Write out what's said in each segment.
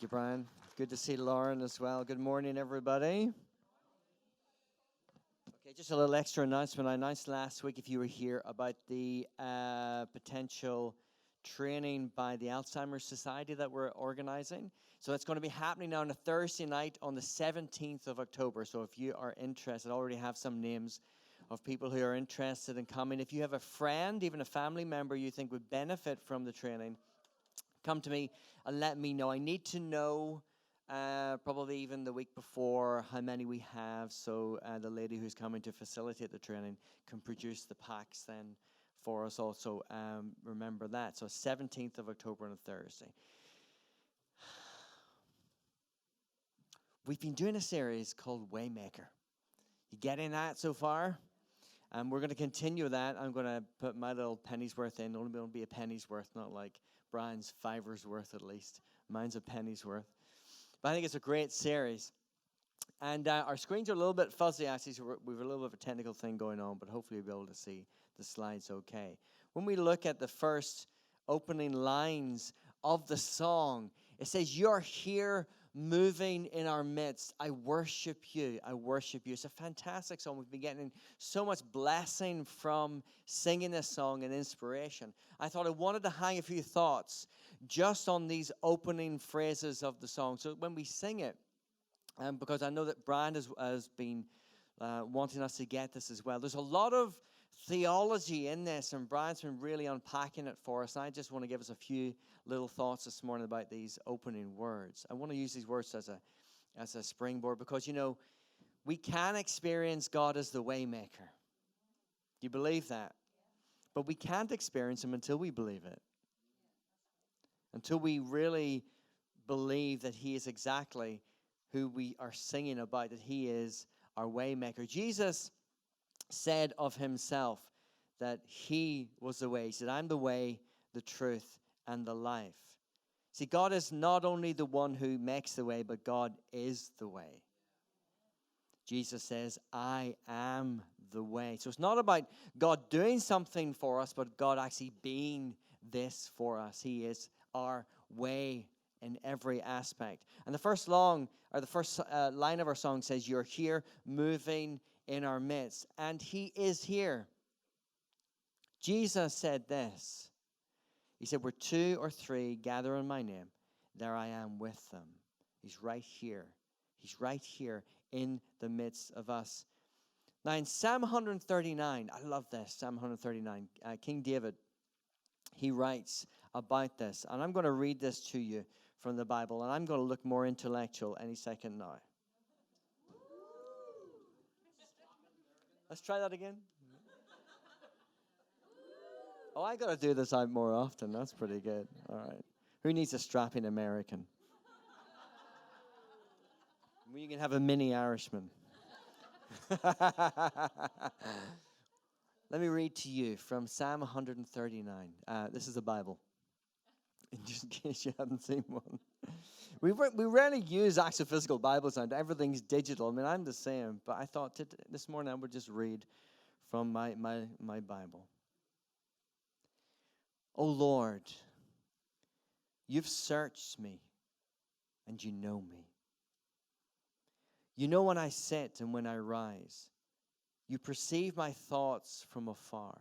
Thank you, Brian. Good to see Lauren as well. Good morning, everybody. Okay, just a little extra announcement. I announced last week, if you were here, about the potential training by the Alzheimer's Society that we're organizing. So it's going to be happening now on a Thursday night on the 17th of October. So if you are interested, I already have some names of people who are interested in coming. If you have a friend, even a family member you think would benefit from the training, come to me and let me know. I need to know probably even the week before how many we have, so the lady who's coming to facilitate the training can produce the packs then for us also. Remember that. So 17th of October on a Thursday. We've been doing a series called Waymaker. You getting that so far? We're going to continue that. I'm going to put my little penny's worth in. Only going to be a penny's worth, not like Brian's fiver's worth at least. Mine's a penny's worth. But I think it's a great series. And our screens are a little bit fuzzy, actually, so we have a little bit of a technical thing going on, but hopefully you'll be able to see the slides okay. When we look at the first opening lines of the song, it says, "You're here moving in our midst. I worship you. I worship you." It's a fantastic song. We've been getting so much blessing from singing this song and inspiration. I thought I wanted to hang a few thoughts just on these opening phrases of the song. So when we sing it, because I know that Brian has been wanting us to get this as well. There's a lot of theology in this, and Brian's been really unpacking it for us. And I just want to give us a few little thoughts this morning about these opening words. I want to use these words as a springboard because, you know, we can experience God as the Waymaker. Do you believe that? But we can't experience Him until we believe it. Until we really believe that He is exactly who we are singing about, that He is our Waymaker. Jesus said of Himself that He was the way. He said, "I'm the way, the truth, and the life." See, God is not only the one who makes the way, but God is the way. Jesus says, "I am the way." So it's not about God doing something for us, but God actually being this for us. He is our way in every aspect. And the first line of our song says, "You're here moving in our midst." And He is here. Jesus said this. He said, "Where two or three gather in my name, there I am with them." He's right here. He's right here in the midst of us. Now in Psalm 139, I love this, Psalm 139, King David, he writes about this. And I'm going to read this to you from the Bible. And I'm going to look more intellectual any second now. Let's try that again. Oh, I got to do this out more often. That's pretty good. All right. Who needs a strapping American? We can have a mini Irishman. Let me read to you from Psalm 139. This is the Bible, just in case you haven't seen one. We rarely use actual physical Bibles now. Everything's digital. I mean, I'm the same. But I thought this morning I would just read from my Bible. "O Lord, you've searched me, and you know me. You know when I sit and when I rise. You perceive my thoughts from afar.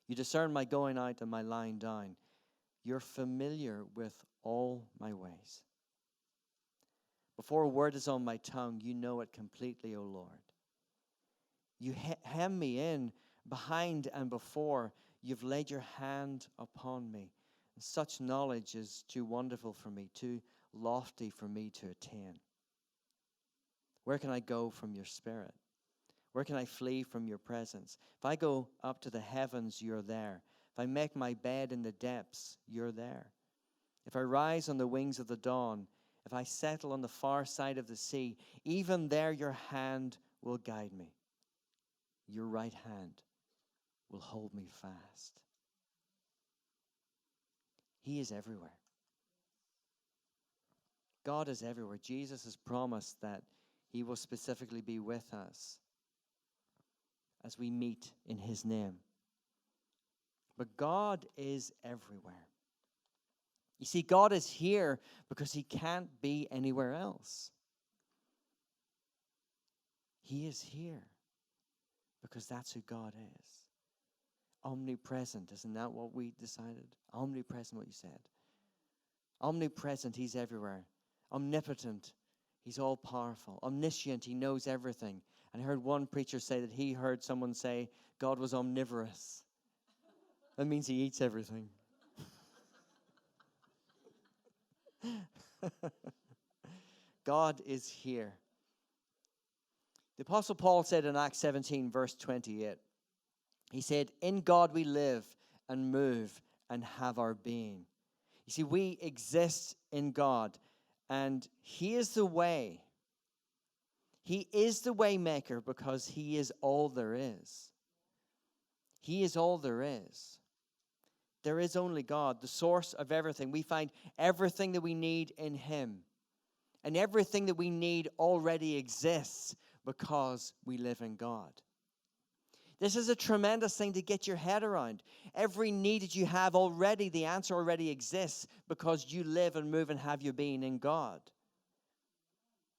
You discern my going out and my lying down. You're familiar with all my ways. Before a word is on my tongue, you know it completely, O Lord. You hem me in behind and before. You've laid your hand upon me. And such knowledge is too wonderful for me, too lofty for me to attain. Where can I go from your spirit? Where can I flee from your presence? If I go up to the heavens, you're there. If I make my bed in the depths, you're there. If I rise on the wings of the dawn, if I settle on the far side of the sea, even there your hand will guide me. Your right hand will hold me fast." He is everywhere. God is everywhere. Jesus has promised that He will specifically be with us as we meet in His name. But God is everywhere. You see, God is here because he can't be anywhere else. He is here because that's who God is. Omnipresent, isn't that what we decided? Omnipresent, what you said. Omnipresent, he's everywhere. Omnipotent, he's all powerful. Omniscient, he knows everything. And I heard one preacher say that he heard someone say God was omnivorous. That means he eats everything. God is here. The Apostle Paul said in Acts 17, verse 28, he said, in God we live and move and have our being. You see, we exist in God, and he is the way. He is the way maker because he is all there is. He is all there is. There is only God, the source of everything. We find everything that we need in him. And everything that we need already exists because we live in God. This is a tremendous thing to get your head around. Every need that you have already, the answer already exists because you live and move and have your being in God.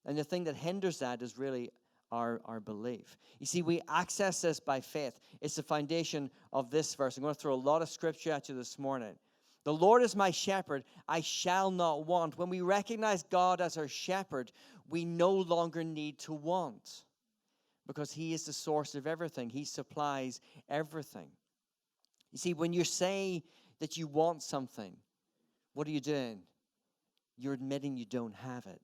And the thing that hinders that is really our belief. You see, we access this by faith. It's the foundation of this verse. I'm going to throw a lot of scripture at you this morning. The Lord is my shepherd, I shall not want. When we recognize God as our shepherd, we no longer need to want because he is the source of everything. He supplies everything. You see, when you say that you want something, what are you doing? You're admitting you don't have it.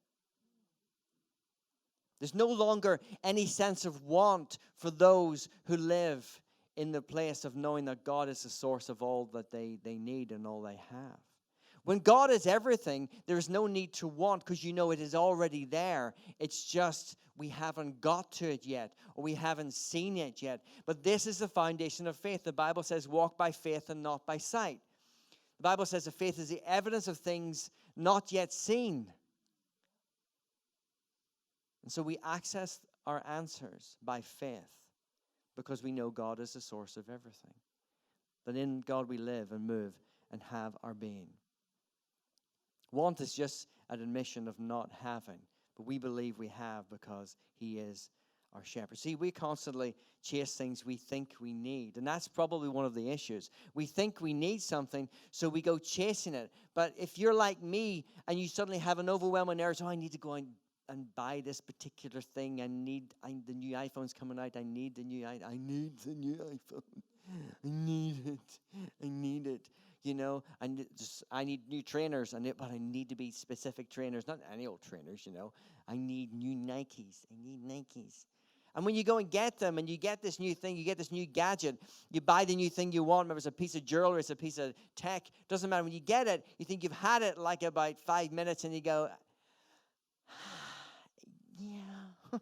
There's no longer any sense of want for those who live in the place of knowing that God is the source of all that they need and all they have. When God is everything, there is no need to want because you know it is already there. It's just we haven't got to it yet or we haven't seen it yet. But this is the foundation of faith. The Bible says walk by faith and not by sight. The Bible says that faith is the evidence of things not yet seen. And so we access our answers by faith because we know God is the source of everything. That in God we live and move and have our being. Want is just an admission of not having, but we believe we have because he is our shepherd. See, we constantly chase things we think we need, and that's probably one of the issues. We think we need something, so we go chasing it. But if you're like me and you suddenly have an overwhelming urge, I need to go and buy this particular thing. The new iPhone's coming out. I need the new iPhone. I need it. You know, I need new trainers, but I need to be specific trainers, not any old trainers, you know. I need new Nikes. And when you go and get them and you get this new thing, you get this new gadget, you buy the new thing you want, maybe it's a piece of jewelry, it's a piece of tech, doesn't matter. When you get it, you think you've had it like about 5 minutes and you go, yeah,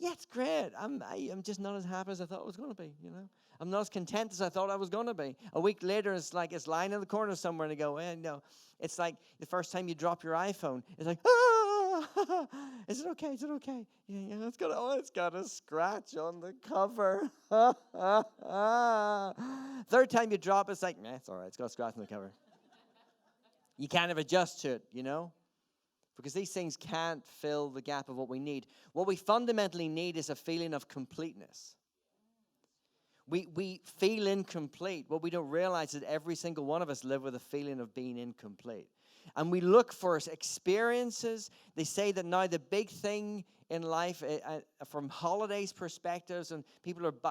yeah, it's great. I'm just not as happy as I thought it was going to be, you know. I'm not as content as I thought I was going to be. A week later, it's like it's lying in the corner somewhere, and you go, no. It's like the first time you drop your iPhone. It's like, is it okay? Is it okay? Yeah, it's got a scratch on the cover. Third time you drop, it's like, it's all right. It's got a scratch on the cover. You kind of adjust to it, you know. Because these things can't fill the gap of what we need. What we fundamentally need is a feeling of completeness. We feel incomplete. What we don't realize is that every single one of us live with a feeling of being incomplete. And we look for experiences. They say that now the big thing in life, from holidays perspectives, and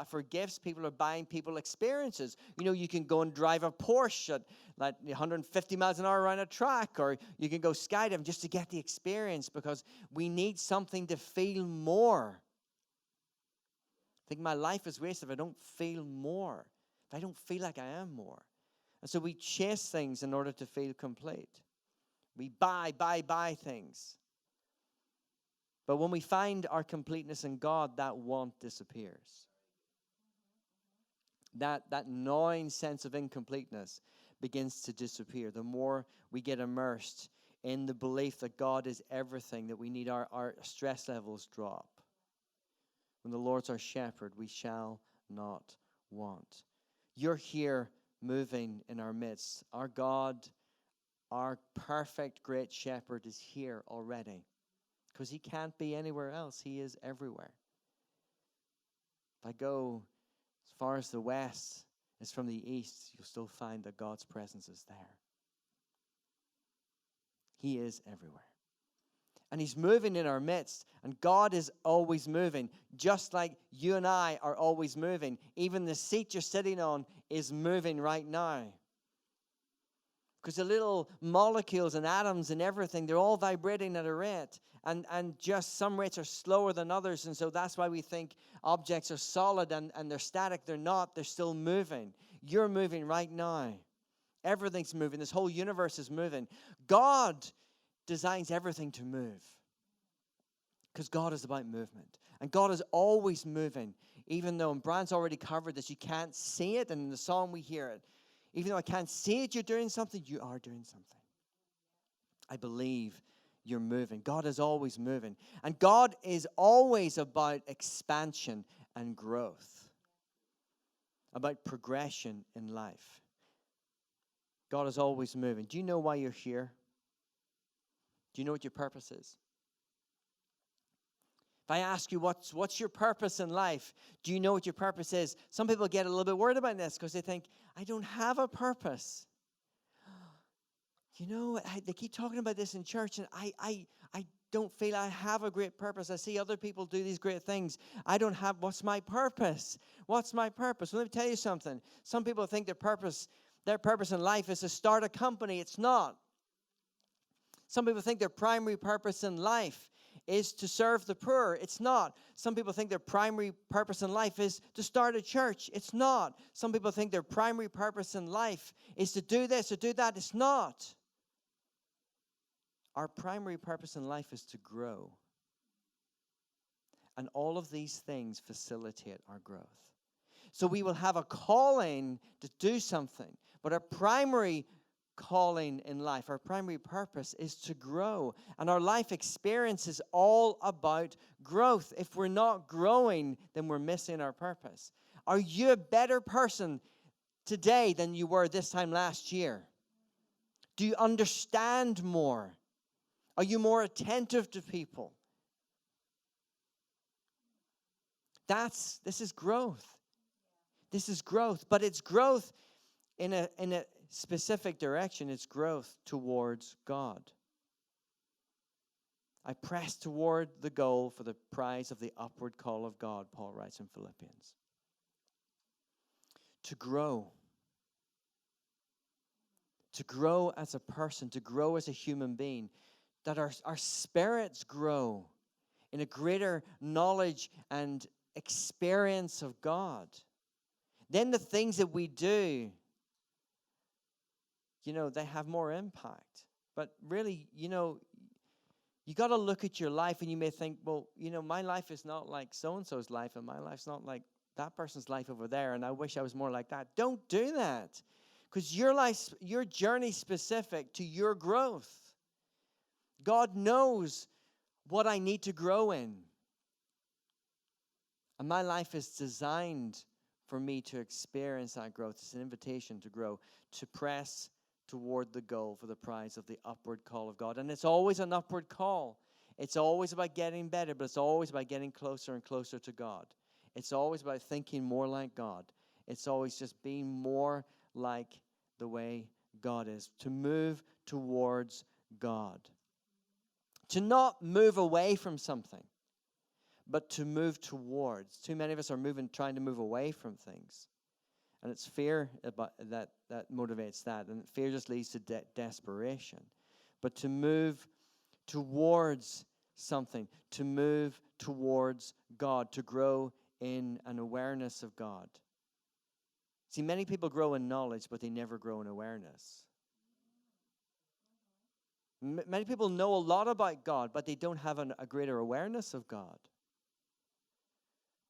for gifts, people are buying people experiences. You know, you can go and drive a Porsche at like 150 miles an hour around a track, or you can go skydiving just to get the experience because we need something to feel more. I think my life is wasted if I don't feel more, if I don't feel like I am more. And so we chase things in order to feel complete. We buy things. But when we find our completeness in God, that want disappears. That gnawing sense of incompleteness begins to disappear. The more we get immersed in the belief that God is everything, that we need our stress levels drop. When the Lord's our shepherd, we shall not want. You're here moving in our midst. Our God, our perfect great shepherd is here already. Because he can't be anywhere else. He is everywhere. If I go as far as the west is from the east, you'll still find that God's presence is there. He is everywhere. And he's moving in our midst. And God is always moving. Just like you and I are always moving. Even the seat you're sitting on is moving right now. Because the little molecules and atoms and everything, they're all vibrating at a rate. And just some rates are slower than others. And so that's why we think objects are solid and they're static. They're not. They're still moving. You're moving right now. Everything's moving. This whole universe is moving. God designs everything to move. Because God is about movement. And God is always moving. Even though, and Brian's already covered this, you can't see it. And in the song we hear it. Even though I can't see it, you're doing something. You are doing something. I believe you're moving. God is always moving. And God is always about expansion and growth. About progression in life. God is always moving. Do you know why you're here? Do you know what your purpose is? If I ask you what's your purpose in life, do you know what your purpose is? Some people get a little bit worried about this because they think, I don't have a purpose. You know, they keep talking about this in church, and I don't feel I have a great purpose. I see other people do these great things. I don't have, what's my purpose? What's my purpose? Well, let me tell you something. Some people think their purpose in life is to start a company. It's not. Some people think their primary purpose in life is to serve the poor. It's not. Some people think their primary purpose in life is to start a church. It's not. Some people think their primary purpose in life is to do this or do that. It's not. Our primary purpose in life is to grow. And all of these things facilitate our growth. So we will have a calling to do something. But our primary calling in life, our primary purpose is to grow. And our life experience is all about growth. If we're not growing, then we're missing our purpose. Are you a better person today than you were this time last year? Do you understand more? Are you more attentive to people? This is growth. This is growth. But it's growth in a specific direction. It's growth towards God. I press toward the goal for the prize of the upward call of God, Paul writes in Philippians. To grow. To grow as a person, to grow as a human being. That our spirits grow in a greater knowledge and experience of God. Then the things that we do, they have more impact. But really, you got to look at your life and you may think, well, my life is not like so-and-so's life and my life's not like that person's life over there and I wish I was more like that. Don't do that. Because your journey's specific to your growth. God knows what I need to grow in. And my life is designed for me to experience that growth. It's an invitation to grow, to press toward the goal for the prize of the upward call of God. And it's always an upward call. It's always about getting better, but it's always about getting closer and closer to God. It's always about thinking more like God. It's always just being more like the way God is, to move towards God. To not move away from something, but to move towards. Too many of us are trying to move away from things. And it's fear that motivates that. And fear just leads to desperation. But to move towards something, to move towards God, to grow in an awareness of God. See, many people grow in knowledge, but they never grow in awareness. Many people know a lot about God, but they don't have a greater awareness of God.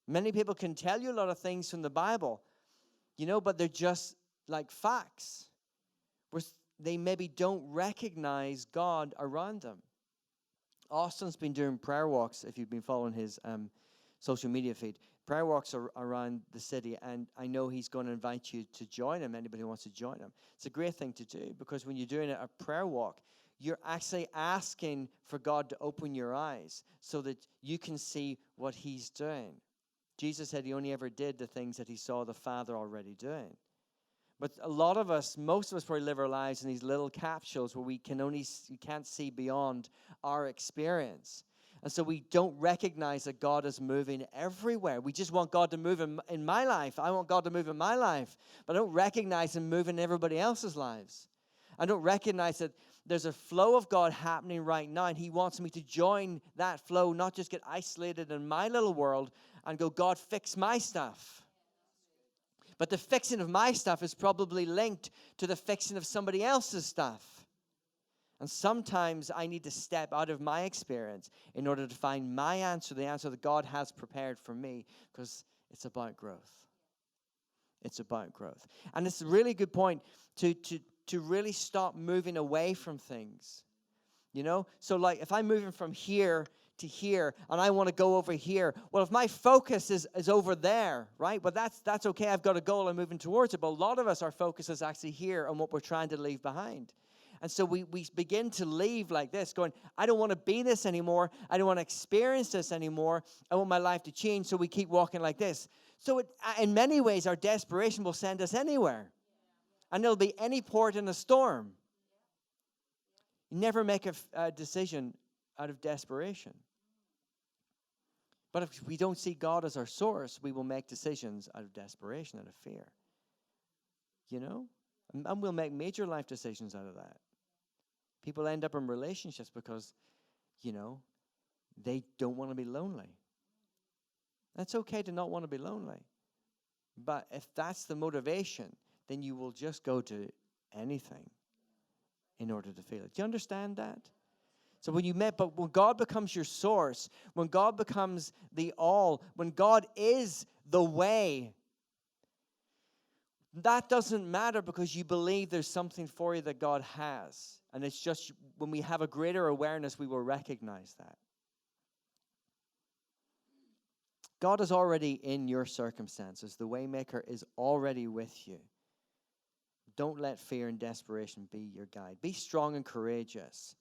Many people can tell you a lot of things from the Bible, but they're just like facts. They maybe don't recognize God around them. Austin's been doing prayer walks, if you've been following his social media feed. prayer walks around the city, and I know he's going to invite you to join him, anybody who wants to join him. It's a great thing to do, because when you're doing a prayer walk, you're actually asking for God to open your eyes so that you can see what he's doing. Jesus said he only ever did the things that he saw the Father already doing. But a lot of us, most of us probably live our lives in these little capsules where we can't see beyond our experience. And so we don't recognize that God is moving everywhere. We just want God to move in my life. I want God to move in my life. But I don't recognize him moving in everybody else's lives. I don't recognize that there's a flow of God happening right now, and he wants me to join that flow, not just get isolated in my little world and go, God, fix my stuff. But the fixing of my stuff is probably linked to the fixing of somebody else's stuff. And sometimes I need to step out of my experience in order to find my answer, the answer that God has prepared for me, because it's about growth. It's about growth. And it's a really good point to really stop moving away from things. You know? So like if I'm moving from here to here and I want to go over here, well, if my focus is over there, right? But that's okay. I've got a goal. I'm moving towards it. But a lot of us, our focus is actually here on what we're trying to leave behind. And so we begin to leave like this, going, I don't want to be this anymore. I don't want to experience this anymore. I want my life to change. So we keep walking like this. So in many ways, our desperation will send us anywhere. And there'll be any port in a storm. You never make a decision out of desperation. But if we don't see God as our source, we will make decisions out of desperation, out of fear. You know? And we'll make major life decisions out of that. People end up in relationships because, you know, they don't want to be lonely. That's okay to not want to be lonely. But if that's the motivation, then you will just go to anything in order to feel it. Do you understand that? So when God becomes your source, when God becomes the all, when God is the way, that doesn't matter, because you believe there's something for you that God has. And it's just when we have a greater awareness, we will recognize that. God is already in your circumstances. The Waymaker is already with you. Don't let fear and desperation be your guide. Be strong and courageous.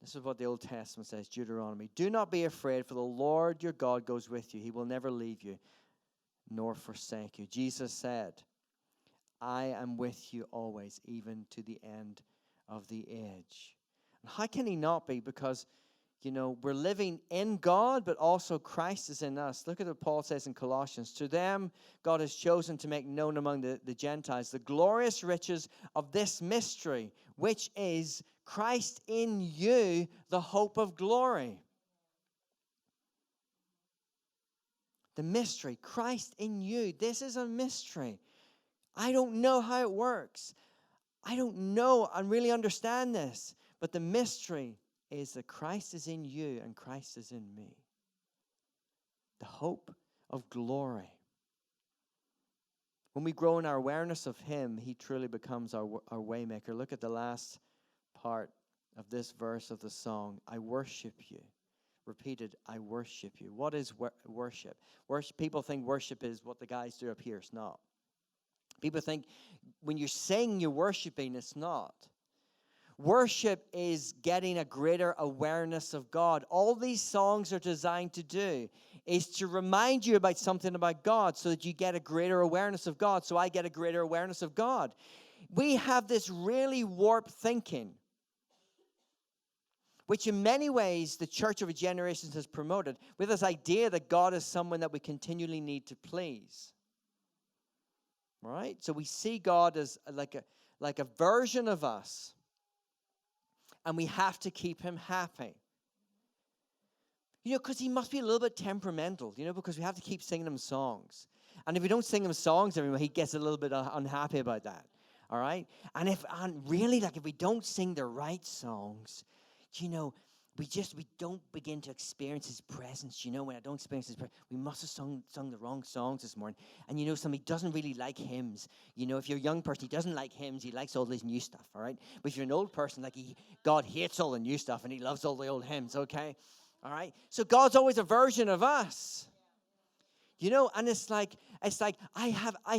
This is what the Old Testament says, Deuteronomy. Do not be afraid, for the Lord your God goes with you. He will never leave you nor forsake you. Jesus said, I am with you always, even to the end of the age. And how can he not be? Because, you know, we're living in God, but also Christ is in us. Look at what Paul says in Colossians. To them, God has chosen to make known among the Gentiles the glorious riches of this mystery, which is Christ in you, the hope of glory. The mystery, Christ in you. This is a mystery. I don't know how it works. I don't know and really understand this. But the mystery is that Christ is in you and Christ is in me. The hope of glory. When we grow in our awareness of him, he truly becomes our waymaker. Look at the last part of this verse of the song. I worship you. Repeated, I worship you. What is worship? People think worship is what the guys do up here. It's not. People think when you're saying you're worshiping, it's not. Worship is getting a greater awareness of God. All these songs are designed to do is to remind you about something about God so that you get a greater awareness of God. So I get a greater awareness of God. We have this really warped thinking, which in many ways the Church of Generations has promoted, with this idea that God is someone that we continually need to please. Right? So we see God as like a version of us, and we have to keep him happy. You know, because he must be a little bit temperamental, you know, because we have to keep singing him songs. And if we don't sing him songs every month, he gets a little bit unhappy about that. All right? And if we don't sing the right songs, you know, we don't begin to experience his presence. You know, when I don't experience his presence, we must have sung the wrong songs this morning. And you know, somebody doesn't really like hymns. You know, if you're a young person, he doesn't like hymns. He likes all this new stuff, all right? But if you're an old person, God hates all the new stuff and he loves all the old hymns, okay? All right? So God's always a version of us. And it's like I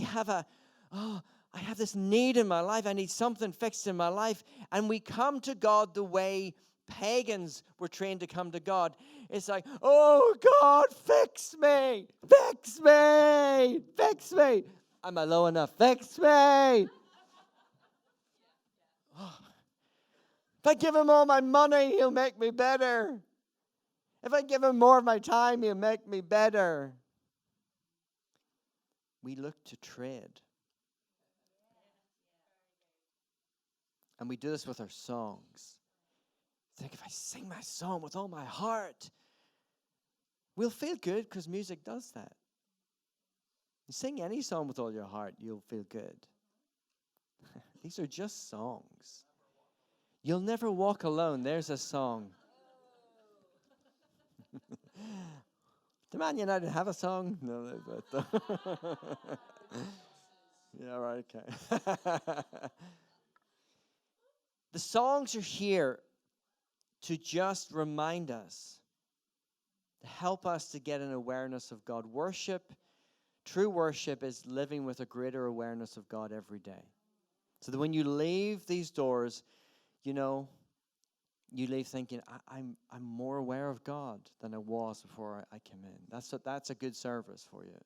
have this need in my life. I need something fixed in my life. And we come to God the way pagans were trained to come to God. It's like, oh, God, fix me. Fix me. Fix me. Am I low enough? Fix me. If I give him all my money, he'll make me better. If I give him more of my time, he'll make me better. We look to trade. And we do this with our songs. Think if I sing my song with all my heart, we'll feel good because music does that. You sing any song with all your heart, you'll feel good. These are just songs. You'll never walk alone. There's a song. Do Man United have a song? No, but yeah, right, okay. The songs are here to just remind us, to help us to get an awareness of God. True worship is living with a greater awareness of God every day. So that when you leave these doors, you leave thinking, I'm more aware of God than I was before I came in. That's a good service for you.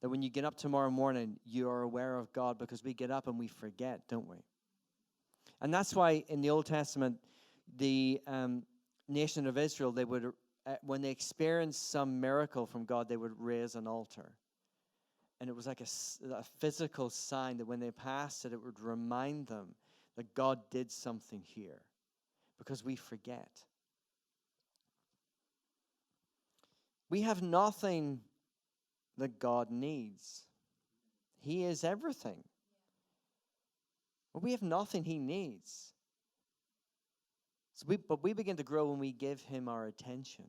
That when you get up tomorrow morning, you are aware of God, because we get up and we forget, don't we? And that's why in the Old Testament, the nation of Israel, they would, when they experienced some miracle from God, they would raise an altar. And it was like a physical sign that when they passed it, it would remind them that God did something here. Because we forget. We have nothing that God needs. He is everything. But we have nothing he needs. But we begin to grow when we give him our attention.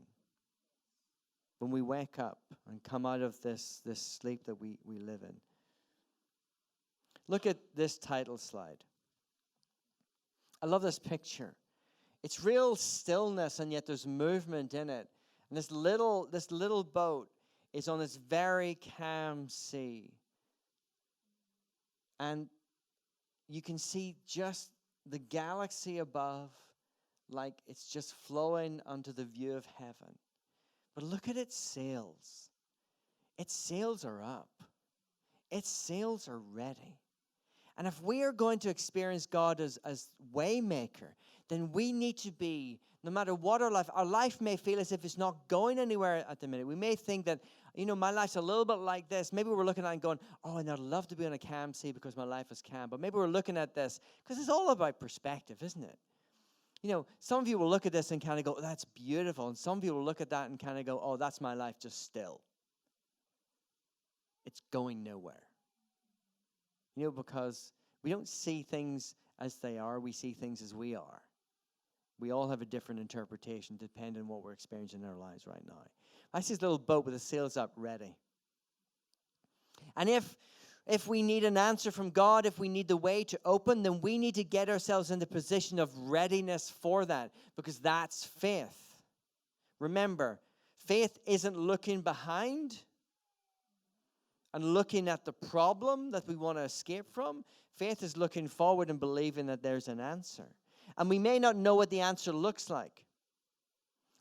When we wake up and come out of this sleep that we live in. Look at this title slide. I love this picture. It's real stillness, and yet there's movement in it. And this little boat is on this very calm sea. And you can see just the galaxy above, like it's just flowing onto the view of heaven. But look at its sails. Its sails are up. Its sails are ready. And if we are going to experience God as Waymaker, then we need to be, no matter what our life may feel as if it's not going anywhere at the minute. We may think that, my life's a little bit like this. Maybe we're looking at it and going, oh, and I'd love to be on a calm sea because my life is calm. But maybe we're looking at this, because it's all about perspective, isn't it? Some of you will look at this and kind of go, oh, that's beautiful. And some of you will look at that and kind of go, oh, that's my life just still. It's going nowhere. Because we don't see things as they are. We see things as we are. We all have a different interpretation depending on what we're experiencing in our lives right now. I see this little boat with the sails up ready. And if we need an answer from God, if we need the way to open, then we need to get ourselves in the position of readiness for that, because that's faith. Remember, faith isn't looking behind and looking at the problem that we want to escape from. Faith is looking forward and believing that there's an answer. And we may not know what the answer looks like.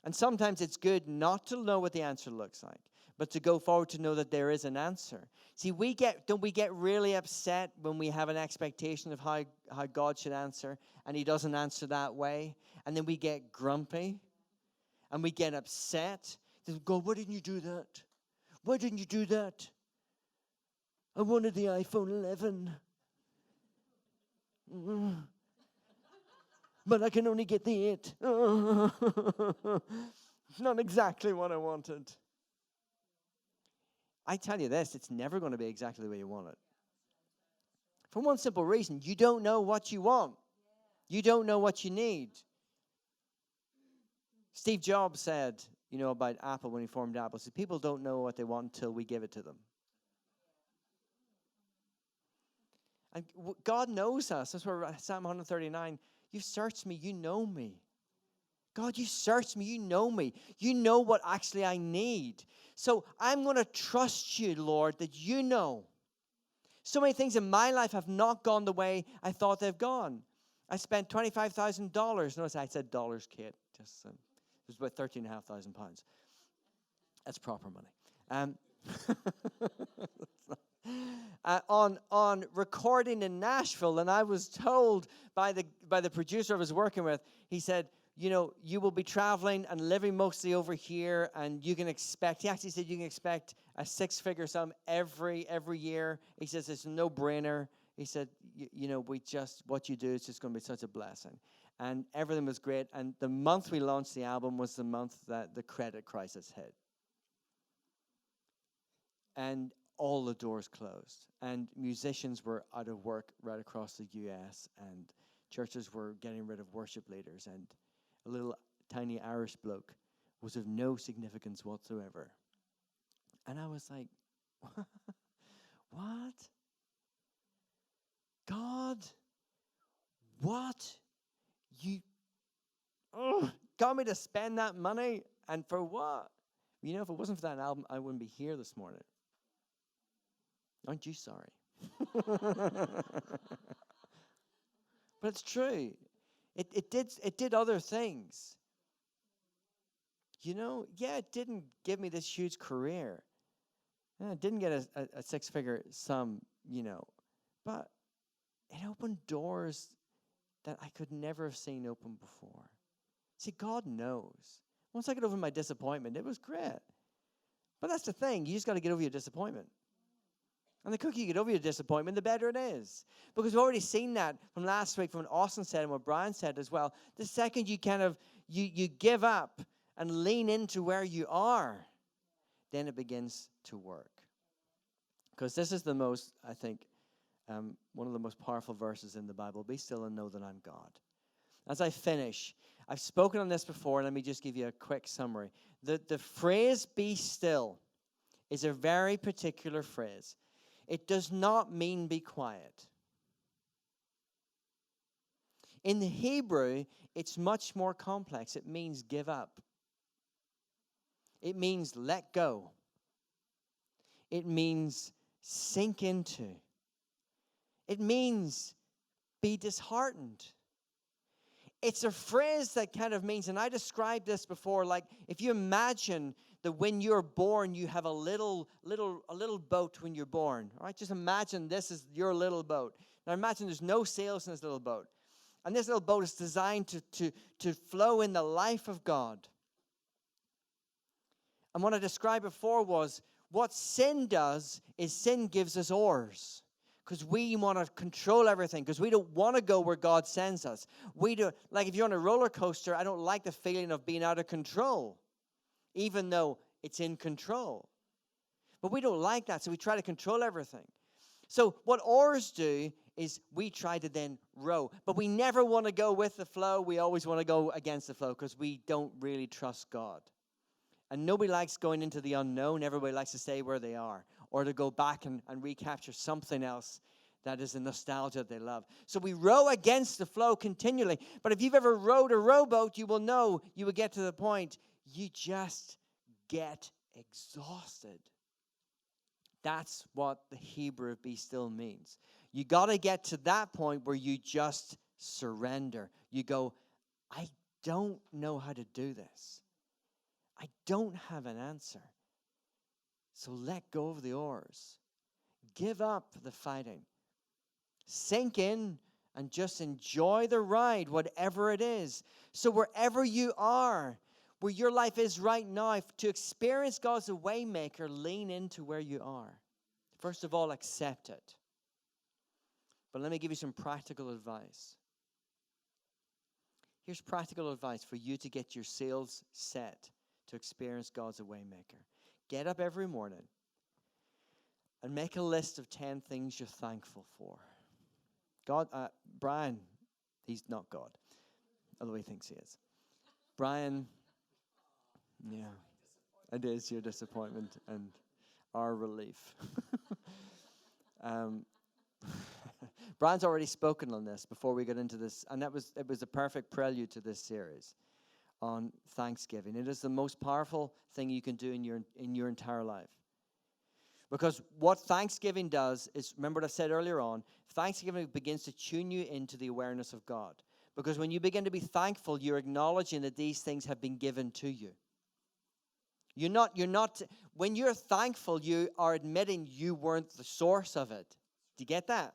And sometimes it's good not to know what the answer looks like, but to go forward to know that there is an answer. See, don't we get really upset when we have an expectation of how God should answer, and he doesn't answer that way? And then we get grumpy, and we get upset. God, why didn't you do that? Why didn't you do that? I wanted the iPhone 11. But I can only get the 8. It's not exactly what I wanted. I tell you this, it's never going to be exactly the way you want it. For one simple reason, you don't know what you want. You don't know what you need. Steve Jobs said, about Apple when he formed Apple, he said, people don't know what they want until we give it to them. And God knows us. That's where Psalm 139, you've searched me, you know me. God, you search me. You know me. You know what actually I need. So I'm going to trust you, Lord, that you know. So many things in my life have not gone the way I thought they've gone. I spent $25,000. Notice I said dollars, Kate. Just it was about £13,500. That's proper money. On recording in Nashville, and I was told by the producer I was working with, he said, you will be traveling and living mostly over here, and you can expect, he actually said you can expect a six-figure sum every year. He says it's a no-brainer. He said, what you do is just going to be such a blessing. And everything was great. And the month we launched the album was the month that the credit crisis hit. And all the doors closed. And musicians were out of work right across the U.S. And churches were getting rid of worship leaders. And a little tiny Irish bloke was of no significance whatsoever. And I was like, what? God, what? You got me to spend that money? And for what? If it wasn't for that album, I wouldn't be here this morning. Aren't you sorry? But it's true. It did other things. It didn't give me this huge career. It didn't get a six-figure sum, but it opened doors that I could never have seen open before. See, God knows. Once I get over my disappointment, it was great. But that's the thing. You just got to get over your disappointment. And the quicker you get over your disappointment, the better it is. Because we've already seen that from last week, from what Austin said and what Brian said as well. The second you kind of, you give up and lean into where you are, then it begins to work. Because this is the most, I think, one of the most powerful verses in the Bible. Be still and know that I'm God. As I finish, I've spoken on this before, and let me just give you a quick summary. The phrase be still is a very particular phrase. It does not mean be quiet. In the Hebrew, it's much more complex. It means give up. It means let go. It means sink into. It means be disheartened. It's a phrase that kind of means, and I described this before, like if you imagine that when you're born, you have a little boat when you're born. All right, just imagine this is your little boat. Now imagine there's no sails in this little boat. And this little boat is designed to flow in the life of God. And what I described before was what sin does is sin gives us oars. Because we want to control everything. Because we don't want to go where God sends us. We do, like if you're on a roller coaster, I don't like the feeling of being out of control. Even though it's in control. But we don't like that, so we try to control everything. So what oars do is we try to then row. But we never want to go with the flow. We always want to go against the flow because we don't really trust God. And nobody likes going into the unknown. Everybody likes to stay where they are or to go back and recapture something else that is a nostalgia they love. So we row against the flow continually. But if you've ever rowed a rowboat, you will know you will get to the point you just get exhausted. That's what the Hebrew be still means. You got to get to that point where you just surrender. You go, I don't know how to do this. I don't have an answer. So let go of the oars. Give up the fighting. Sink in and just enjoy the ride, whatever it is. So wherever you are, where your life is right now, to experience God as a waymaker, lean into where you are. First of all, accept it. But let me give you some practical advice. Here's practical advice for you to get your sails set to experience God as a waymaker. Get up every morning and make a list of 10 things you're thankful for. God, Brian, he's not God, although he thinks he is. Brian, yeah, it is your disappointment and our relief. Brian's already spoken on this before we got into this, and it was a perfect prelude to this series on Thanksgiving. It is the most powerful thing you can do in your entire life. Because what Thanksgiving does is, remember what I said earlier on, Thanksgiving begins to tune you into the awareness of God. Because when you begin to be thankful, you're acknowledging that these things have been given to you. When you're thankful, you are admitting you weren't the source of it. Do you get that?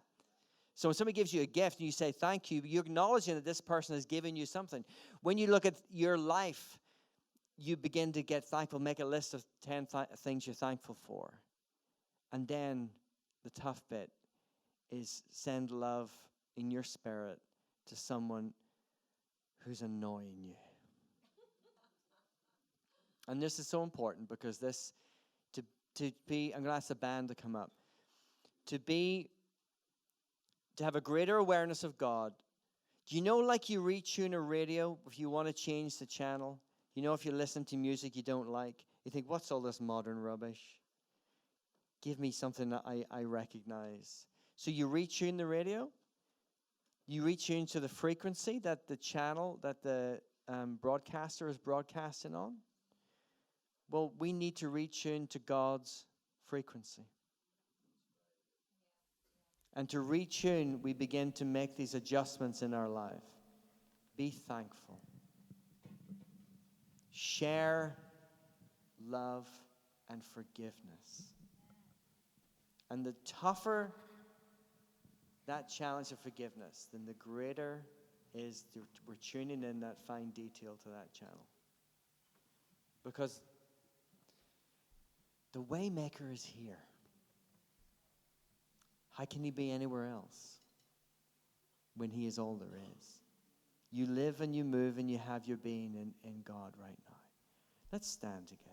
So when somebody gives you a gift and you say thank you, you're acknowledging that this person has given you something. When you look at your life, you begin to get thankful. Make a list of 10 things you're thankful for. And then the tough bit is send love in your spirit to someone who's annoying you. And this is so important because I'm going to ask the band to come up. To have a greater awareness of God. Do you know, like you retune a radio, if you want to change the channel, if you listen to music you don't like, you think, what's all this modern rubbish? Give me something that I recognize. So you retune the radio. You retune to the frequency that the channel, that the broadcaster is broadcasting on. Well, we need to retune to God's frequency. And to retune, we begin to make these adjustments in our life. Be thankful. Share love and forgiveness. And the tougher that challenge of forgiveness, then the greater is we're tuning in that fine detail to that channel. Because the Waymaker is here. How can he be anywhere else when he is all there is? You live and you move and you have your being in God right now. Let's stand together.